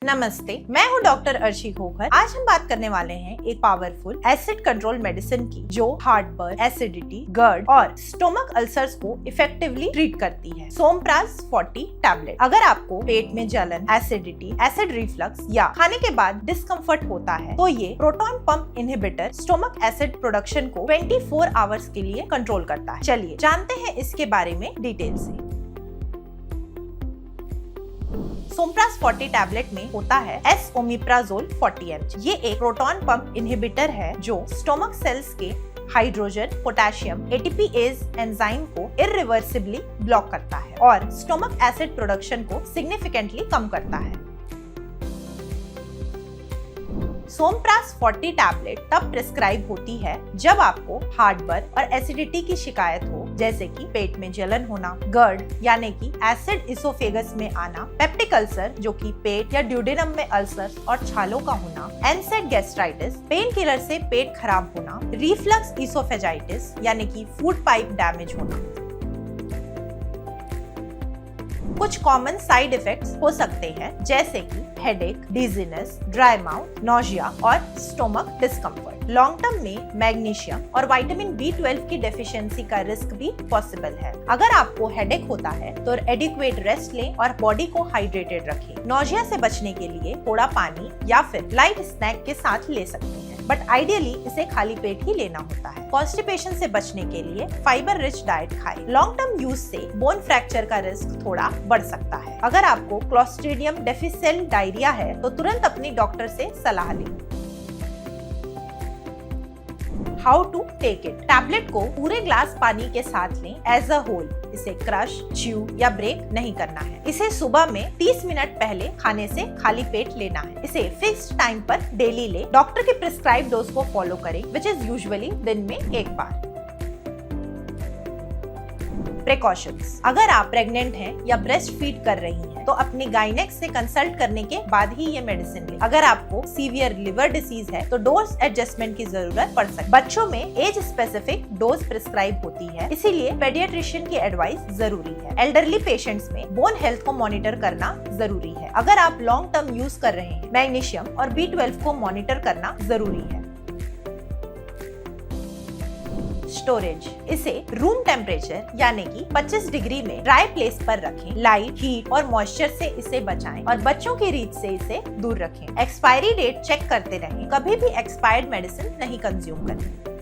नमस्ते, मैं हूँ डॉक्टर अर्शी खोखर। आज हम बात करने वाले हैं एक पावरफुल एसिड कंट्रोल मेडिसिन की जो हार्टबर्न, एसिडिटी, गर्ड और स्टोमक अल्सर्स को इफेक्टिवली ट्रीट करती है। सोमप्राज 40 टैबलेट। अगर आपको पेट में जलन, एसिडिटी, एसिड रिफ्लक्स या खाने के बाद डिस्कम्फर्ट होता है तो ये proton pump inhibitor stomach acid production को 24 आवर्स के लिए कंट्रोल करता है। चलिए जानते हैं इसके बारे में डिटेल से। सोमप्राज 40 टैबलेट में होता है एस-ओमेप्राजोल 40 mg। ये एक प्रोटॉन पंप इनहिबिटर है जो स्टोमक सेल्स के हाइड्रोजन, पोटेशियम, एटीपीएज एंजाइम को इरिवर्सिबली ब्लॉक करता है और स्टोमक एसिड प्रोडक्शन को सिग्निफिकेंटली कम करता है। सोमप्राज 40 टैबलेट तब प्रिस्क्राइब होती है जब आपको हार्टबर्न और एसिडिटी की शिकायत हो, जैसे कि पेट में जलन होना, गर्ड यानी कि एसिड इसोफेगस में आना, पेप्टिक अल्सर जो कि पेट या ड्यूडेनम में अल्सर और छालों का होना, एनसेड गैस्ट्राइटिस, पेन किलर से पेट खराब होना, रिफ्लक्स इसोफेजाइटिस यानी कि फूड पाइप डैमेज होना। कुछ कॉमन साइड इफेक्ट्स हो सकते हैं जैसे कि headache, dizziness, dry mouth, nausea और स्टोमक डिस्कम्फर्ट। लॉन्ग टर्म में मैग्नीशियम और विटामिन B12 की डेफिशिएंसी का रिस्क भी पॉसिबल है। अगर आपको हेडेक होता है तो एडिक्वेट रेस्ट लें और बॉडी को हाइड्रेटेड रखें। नोजिया से बचने के लिए थोड़ा पानी या फिर लाइट स्नैक के साथ ले सकते हैं, बट आइडियली इसे खाली पेट ही लेना होता है। कॉन्स्टिपेशन से बचने के लिए फाइबर रिच डाइट खाएं। लॉन्ग टर्म यूज से बोन फ्रैक्चर का रिस्क थोड़ा बढ़ सकता है। अगर आपको क्लोस्ट्रीडियम डिफिसिल डायरिया है तो तुरंत अपनी डॉक्टर से सलाह लें। How to take it. Tablet को पूरे ग्लास पानी के साथ लें एज अ होल। इसे क्रश, च्यू या ब्रेक नहीं करना है। इसे सुबह में 30 मिनट पहले खाने से खाली पेट लेना है। इसे फिक्स्ड टाइम पर डेली ले। डॉक्टर के प्रिस्क्राइब डोज को फॉलो करें, विच इज यूजुअली दिन में एक बार। प्रिकॉशंस। अगर आप प्रेग्नेंट हैं या ब्रेस्ट फीड कर रही हैं तो अपनी गाइनेक से कंसल्ट करने के बाद ही ये मेडिसिन लें। अगर आपको सीवियर लिवर डिसीज है तो डोज एडजस्टमेंट की जरूरत पड़ सकती है। बच्चों में एज स्पेसिफिक डोज प्रिस्क्राइब होती है, इसीलिए पेडियाट्रिशियन की एडवाइस जरूरी है। एल्डरली पेशेंट्स में बोन हेल्थ को मॉनिटर करना जरूरी है। अगर आप लॉन्ग टर्म यूज कर रहे हैं, मैग्नीशियम और B12 को मॉनिटर करना जरूरी है। स्टोरेज। इसे रूम टेम्परेचर यानी कि 25 डिग्री में ड्राई प्लेस पर रखें। लाइट, हीट और मॉइस्चर से इसे बचाएं और बच्चों की रीच से इसे दूर रखें। एक्सपायरी डेट चेक करते रहें। कभी भी एक्सपायर्ड मेडिसिन नहीं कंज्यूम करें।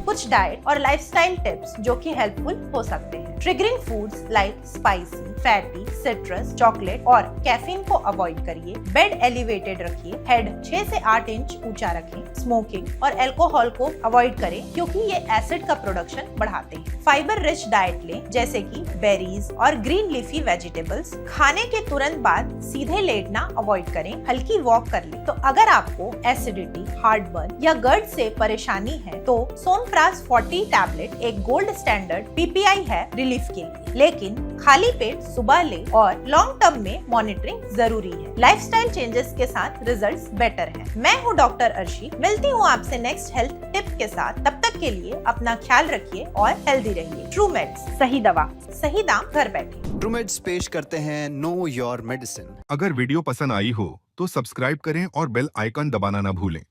कुछ डाइट और लाइफस्टाइल टिप्स जो कि हेल्पफुल हो सकते हैं। Triggering foods like spicy, fatty, citrus, chocolate और कैफीन को अवॉइड करिए। बेड एलिवेटेड रखिए। हेड 6 से 8 इंच ऊंचा रखें। स्मोकिंग और अल्कोहल को अवॉइड करें क्योंकि ये एसिड का प्रोडक्शन बढ़ाते हैं। फाइबर रिच डाइट लें जैसे कि बेरीज और ग्रीन लीफी वेजिटेबल्स। खाने के तुरंत बाद सीधे लेटना अवॉइड करें। हल्की वॉक कर लें। तो अगर आपको एसिडिटी, हार्टबर्न या गर्ड से परेशानी है तो सोमप्राज 40 टैबलेट एक गोल्ड स्टैंडर्ड PPI है रिलीफ के लिए, लेकिन खाली पेट सुबह ले और लॉन्ग टर्म में मॉनिटरिंग जरूरी है। लाइफस्टाइल चेंजेस के साथ रिजल्ट्स बेटर हैं। मैं हूँ डॉक्टर अर्शी। मिलती हूँ आपसे नेक्स्ट हेल्थ टिप के साथ। तब तक के लिए अपना ख्याल रखिए और हेल्दी रहिए। ट्रूमेड्स, सही दवा सही दाम, घर बैठे। ट्रूमेड्स पेश करते हैं नो योर मेडिसिन। अगर वीडियो पसंद आई हो तो सब्सक्राइब करें और बेल आइकन दबाना ना भूलें।